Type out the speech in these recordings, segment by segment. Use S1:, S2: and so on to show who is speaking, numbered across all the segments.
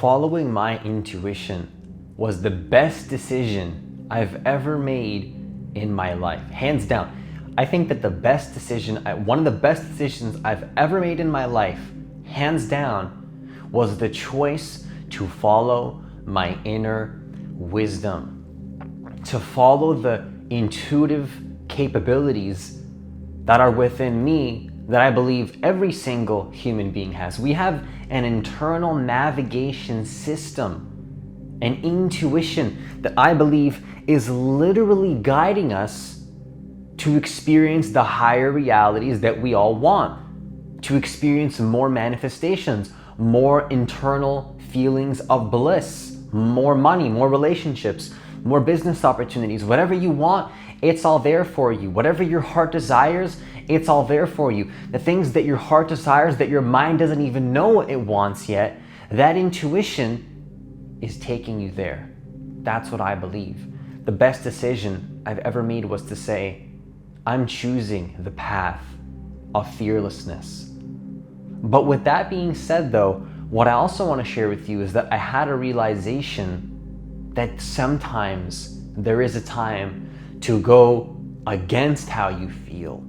S1: Following my intuition was the best decision I've ever made in my life. Hands down. I think that one of the best decisions I've ever made in my life, hands down, was the choice to follow my inner wisdom, to follow the intuitive capabilities that are within me that I believe every single human being has. We have an internal navigation system, an intuition that I believe is literally guiding us to experience the higher realities that we all want, to experience more manifestations, more internal feelings of bliss, more money, more relationships, more business opportunities. Whatever you want, it's all there for you. Whatever your heart desires, it's all there for you. The things that your heart desires that your mind doesn't even know it wants yet, that intuition is taking you there. That's what I believe. The best decision I've ever made was to say, I'm choosing the path of fearlessness. But with that being said though, what I also want to share with you is that I had a realization that sometimes there is a time to go against how you feel,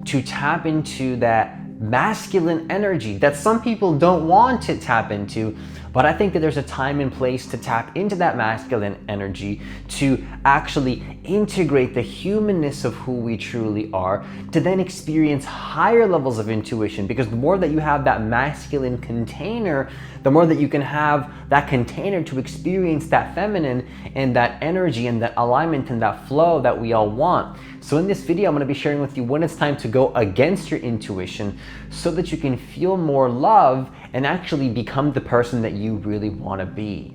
S1: to tap into that masculine energy that some people don't want to tap into, but I think that there's a time and place to tap into that masculine energy, to actually integrate the humanness of who we truly are, to then experience higher levels of intuition. Because the more that you have that masculine container, the more that you can have that container to experience that feminine and that energy and that alignment and that flow that we all want. So in this video, I'm going to be sharing with you when it's time to go against your intuition so that you can feel more love and actually become the person that you really want to be.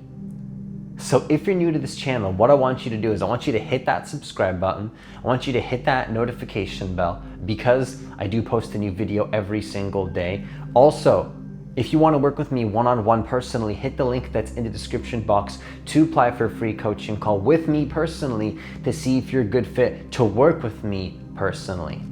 S1: So if you're new to this channel, what I want you to do is I want you to hit that subscribe button. I want you to hit that notification bell because I do post a new video every single day. Also, if you want to work with me one-on-one personally, hit the link that's in the description box to apply for a free coaching call with me personally to see if you're a good fit to work with me personally.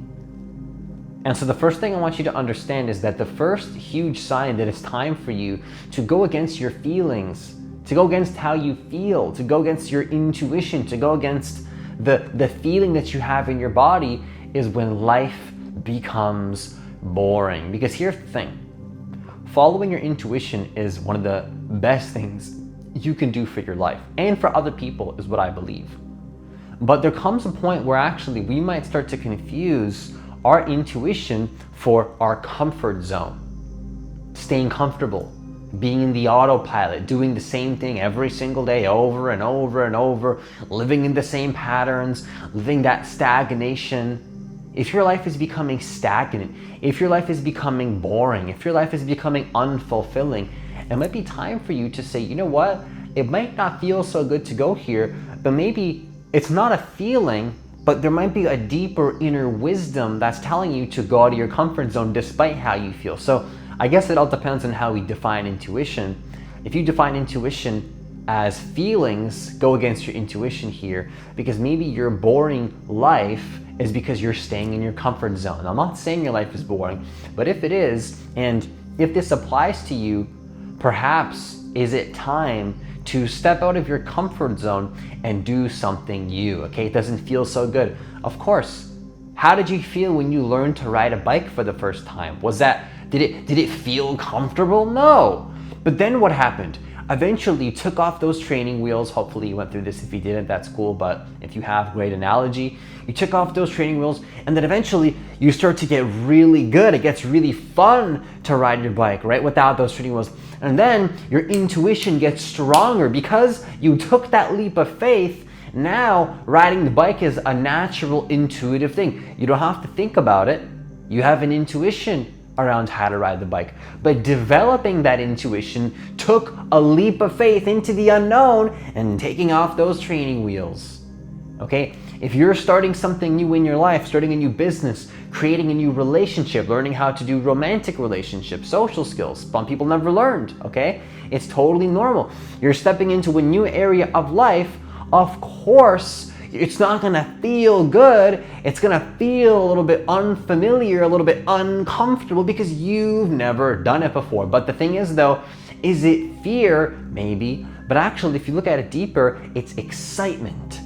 S1: And so the first thing I want you to understand is that the first huge sign that it's time for you to go against your feelings, to go against how you feel, to go against your intuition, to go against the feeling that you have in your body is when life becomes boring. Because here's the thing. Following your intuition is one of the best things you can do for your life and for other people is what I believe. But there comes a point where actually we might start to confuse our intuition for our comfort zone. Staying comfortable, being in the autopilot, doing the same thing every single day over and over and over, living in the same patterns, living that stagnation. If your life is becoming stagnant, if your life is becoming boring, if your life is becoming unfulfilling, it might be time for you to say, you know what? It might not feel so good to go here, but maybe it's not a feeling, but there might be a deeper inner wisdom that's telling you to go out of your comfort zone despite how you feel. So I guess it all depends on how we define intuition. If you define intuition as feelings, go against your intuition here, because maybe your boring life is because you're staying in your comfort zone. I'm not saying your life is boring, but if it is, and if this applies to you, perhaps is it time to step out of your comfort zone and do something new, okay? It doesn't feel so good. Of course, how did you feel when you learned to ride a bike for the first time? Did it feel comfortable? No. But then what happened? Eventually you took off those training wheels. Hopefully you went through this. If you didn't, that's cool. But if you have, great analogy. You took off those training wheels and then eventually you start to get really good. It gets really fun to ride your bike, right? Without those training wheels. And then your intuition gets stronger because you took that leap of faith. Now riding the bike is a natural, intuitive thing. You don't have to think about it. You have an intuition around how to ride the bike. But developing that intuition took a leap of faith into the unknown and taking off those training wheels. Okay? If you're starting something new in your life, starting a new business, creating a new relationship, learning how to do romantic relationships, social skills, some people never learned, okay? It's totally normal. You're stepping into a new area of life, of course, it's not gonna feel good. It's gonna feel a little bit unfamiliar, a little bit uncomfortable because you've never done it before. But the thing is though, Is it fear? Maybe. But actually, if you look at it deeper, it's excitement.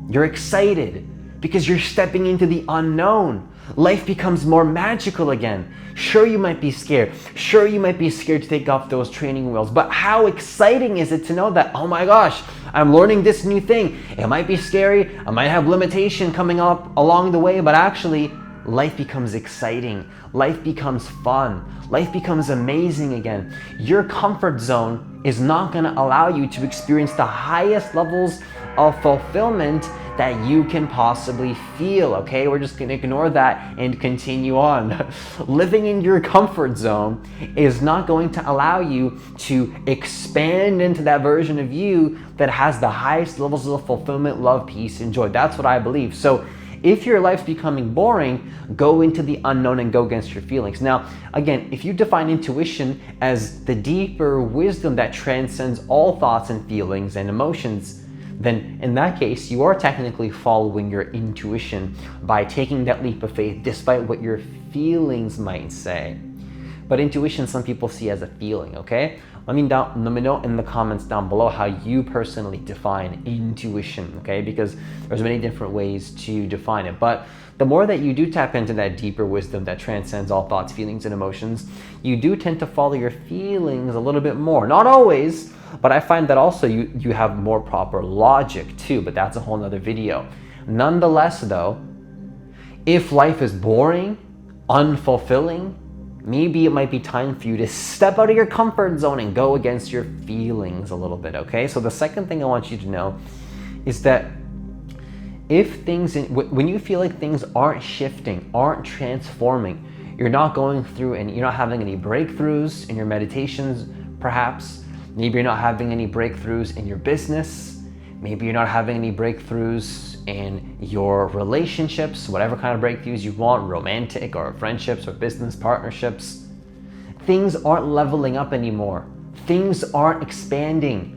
S1: You're excited because you're stepping into the unknown. Life becomes more magical again. Sure, you might be scared. Sure, you might be scared to take off those training wheels. But how exciting is it to know that, oh my gosh, I'm learning this new thing. It might be scary. I might have limitation coming up along the way, but actually, life becomes exciting. Life becomes fun. Life becomes amazing again. Your comfort zone is not going to allow you to experience the highest levels of fulfillment that you can possibly feel, okay? We're just gonna ignore that and continue on. Living in your comfort zone is not going to allow you to expand into that version of you that has the highest levels of fulfillment, love, peace, and joy. That's what I believe. So if your life's becoming boring, go into the unknown and go against your feelings. Now, again, if you define intuition as the deeper wisdom that transcends all thoughts and feelings and emotions, then in that case, you are technically following your intuition by taking that leap of faith despite what your feelings might say. But intuition, some people see as a feeling, okay? Let me know in the comments down below how you personally define intuition, okay? Because there's many different ways to define it. But the more that you do tap into that deeper wisdom that transcends all thoughts, feelings, and emotions, you do tend to follow your feelings a little bit more. Not always, but I find that also you have more proper logic too, but that's a whole nother video. Nonetheless though, if life is boring, unfulfilling, maybe it might be time for you to step out of your comfort zone and go against your feelings a little bit, okay? So the second thing I want you to know is that when you feel like things aren't shifting, aren't transforming, you're not going through and you're not having any breakthroughs in your meditations, perhaps. Maybe you're not having any breakthroughs in your business. Maybe you're not having any breakthroughs in your relationships, whatever kind of breakthroughs you want, romantic or friendships or business partnerships. Things aren't leveling up anymore. Things aren't expanding.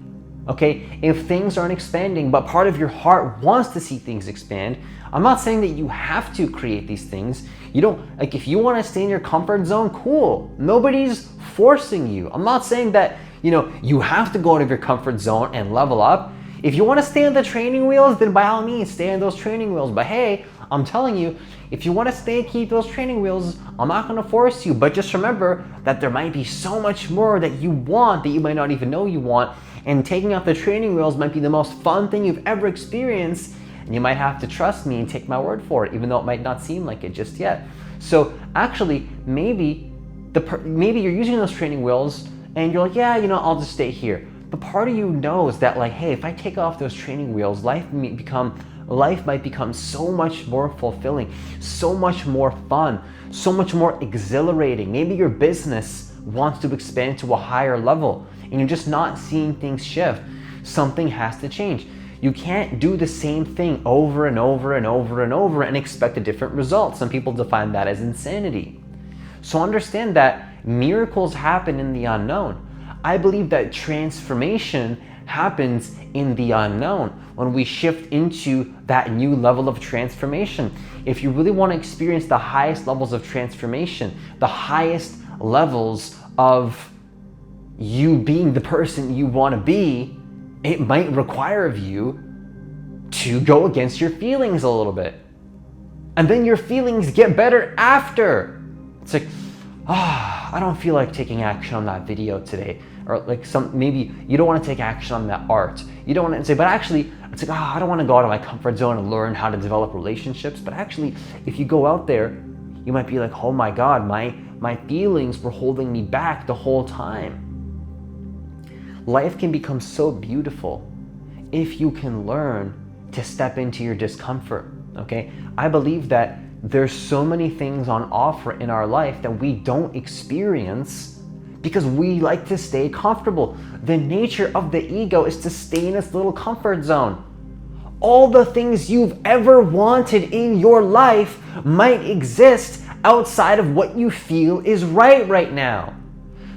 S1: Okay, if things aren't expanding, but part of your heart wants to see things expand, I'm not saying that you have to create these things. You don't, like if you want to stay in your comfort zone, cool. Nobody's forcing you. I'm not saying that, you have to go out of your comfort zone and level up. If you want to stay on the training wheels, then by all means, stay on those training wheels. But hey, I'm telling you, if you want to stay and keep those training wheels, I'm not going to force you. But just remember that there might be so much more that you want that you might not even know you want. And taking off the training wheels might be the most fun thing you've ever experienced. And you might have to trust me and take my word for it, even though it might not seem like it just yet. So actually, maybe you're using those training wheels and you're like, yeah, I'll just stay here. But part of you knows that like, hey, if I take off those training wheels, life might become so much more fulfilling, so much more fun, so much more exhilarating. Maybe your business wants to expand to a higher level and you're just not seeing things shift. Something has to change. You can't do the same thing over and over and over and over and expect a different result. Some people define that as insanity. So understand that miracles happen in the unknown. I believe that transformation happens in the unknown when we shift into that new level of transformation. If you really want to experience the highest levels of transformation, the highest levels of you being the person you want to be, it might require of you to go against your feelings a little bit. And then your feelings get better after. It's like, I don't feel like taking action on that video today. Or like maybe you don't want to take action on that art. You don't want to say, but actually, it's like, I don't want to go out of my comfort zone and learn how to develop relationships. But actually, if you go out there, you might be like, oh my God, my feelings were holding me back the whole time. Life can become so beautiful if you can learn to step into your discomfort, okay? I believe that there's so many things on offer in our life that we don't experience because we like to stay comfortable. The nature of the ego is to stay in its little comfort zone. All the things you've ever wanted in your life might exist outside of what you feel is right now.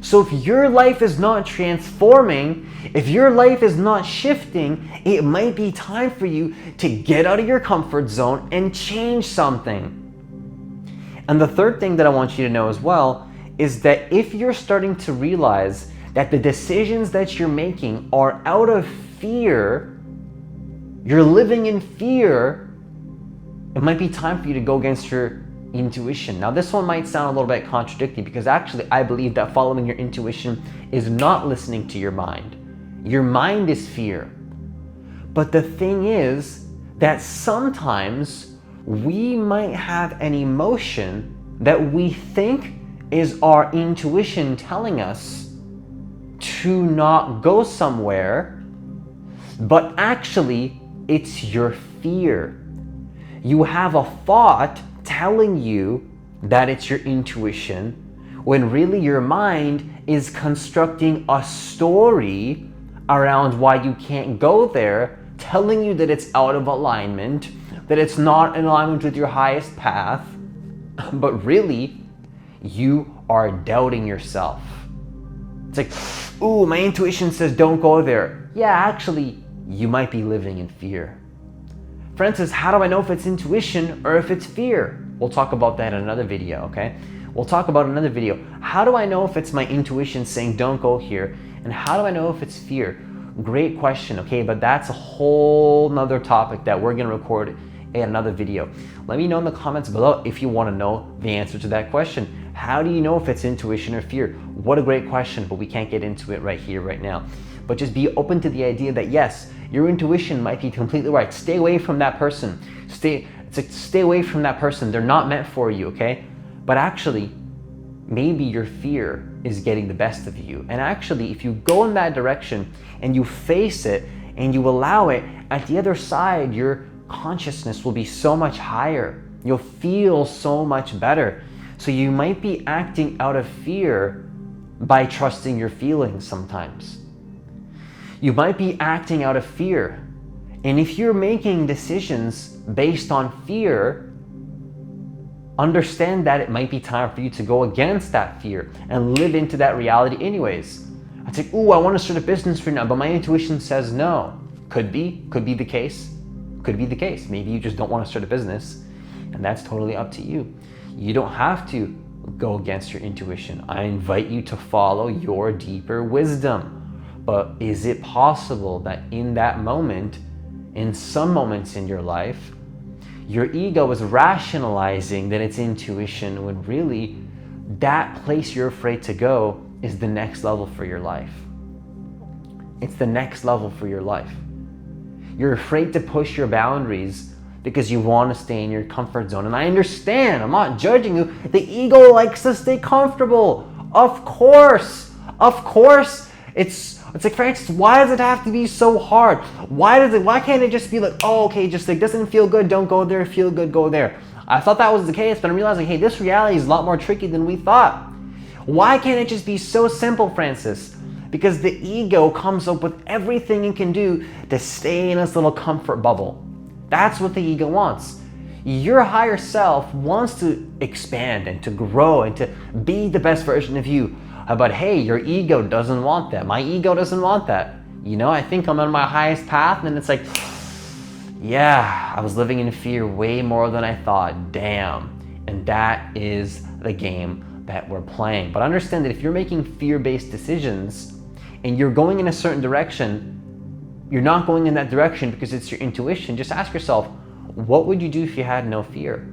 S1: So if your life is not transforming, if your life is not shifting, it might be time for you to get out of your comfort zone and change something. And the third thing that I want you to know as well is that if you're starting to realize that the decisions that you're making are out of fear, you're living in fear, it might be time for you to go against your intuition. Now, this one might sound a little bit contradictory because actually I believe that following your intuition is not listening to your mind. Your mind is fear. But the thing is that sometimes we might have an emotion that we think is our intuition telling us to not go somewhere, but actually it's your fear. You have a thought telling you that it's your intuition when really your mind is constructing a story around why you can't go there, telling you that it's out of alignment, that it's not in alignment with your highest path, but really you are doubting yourself. It's like, ooh, my intuition says don't go there. Yeah, actually, you might be living in fear. Francis, how do I know if it's intuition or if it's fear? We'll talk about that in another video, okay? We'll talk about another video. How do I know if it's my intuition saying don't go here? And how do I know if it's fear? Great question, okay? But that's a whole nother topic that we're gonna record in another video. Let me know in the comments below if you wanna know the answer to that question. How do you know if it's intuition or fear? What a great question, but we can't get into it right here, right now. But just be open to the idea that yes, your intuition might be completely right. Stay away from that person. Stay away from that person. They're not meant for you, okay? But actually, maybe your fear is getting the best of you. And actually, if you go in that direction and you face it and you allow it, at the other side, your consciousness will be so much higher. You'll feel so much better. So you might be acting out of fear by trusting your feelings sometimes. You might be acting out of fear. And if you're making decisions based on fear, understand that it might be time for you to go against that fear and live into that reality anyways. It's like, ooh, I want to start a business right now, but my intuition says no. Could be the case. Could be the case. Maybe you just don't want to start a business, and that's totally up to you. You don't have to go against your intuition. I invite you to follow your deeper wisdom. But is it possible that in that moment, in some moments in your life, your ego is rationalizing that it's intuition when really that place you're afraid to go is the next level for your life? It's the next level for your life. You're afraid to push your boundaries because you want to stay in your comfort zone. And I understand, I'm not judging you. The ego likes to stay comfortable. Of course. It's like, Francis, why does it have to be so hard? Why can't it just be like, oh, okay, just like, doesn't feel good, don't go there, feel good, go there. I thought that was the case, but I'm realizing, hey, this reality is a lot more tricky than we thought. Why can't it just be so simple, Francis? Because the ego comes up with everything it can do to stay in its little comfort bubble. That's what the ego wants. Your higher self wants to expand and to grow and to be the best version of you. But hey, your ego doesn't want that. My ego doesn't want that. You know, I think I'm on my highest path, and it's like, yeah, I was living in fear way more than I thought. Damn. And that is the game that we're playing. But understand that if you're making fear-based decisions and you're going in a certain direction, you're not going in that direction because it's your intuition. Just ask yourself, what would you do if you had no fear?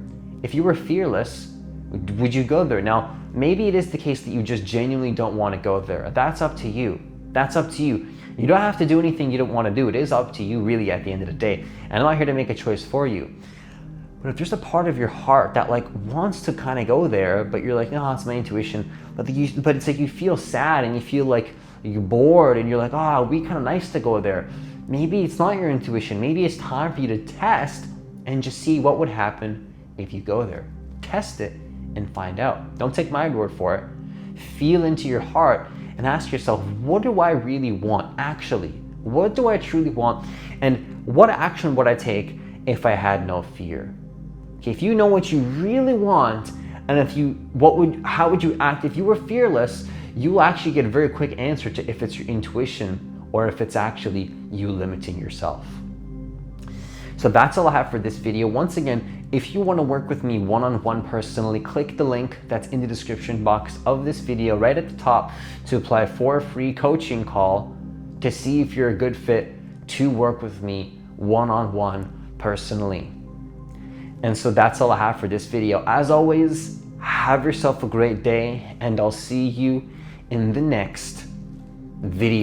S1: If you were fearless, would you go there? Now, maybe it is the case that you just genuinely don't want to go there. That's up to you. That's up to you. You don't have to do anything you don't want to do. It is up to you really at the end of the day. And I'm not here to make a choice for you. But if there's a part of your heart that like wants to kind of go there, but you're like, no, it's my intuition. But it's like you feel sad and you feel like you're bored and you're like, oh, it'd be kind of nice to go there. Maybe it's not your intuition. Maybe it's time for you to test and just see what would happen if you go there. Test it and find out. Don't take my word for it. Feel into your heart and ask yourself, what do I really want actually? What do I truly want? And what action would I take if I had no fear? Okay, if you know what you really want, and how would you act if you were fearless, you'll actually get a very quick answer to if it's your intuition or if it's actually you limiting yourself. So that's all I have for this video. Once again, If you want to work with me one-on-one personally, click the link that's in the description box of this video right at the top to apply for a free coaching call to see if you're a good fit to work with me one-on-one personally. And so that's all I have for this video. As always, have yourself a great day, and I'll see you in the next video.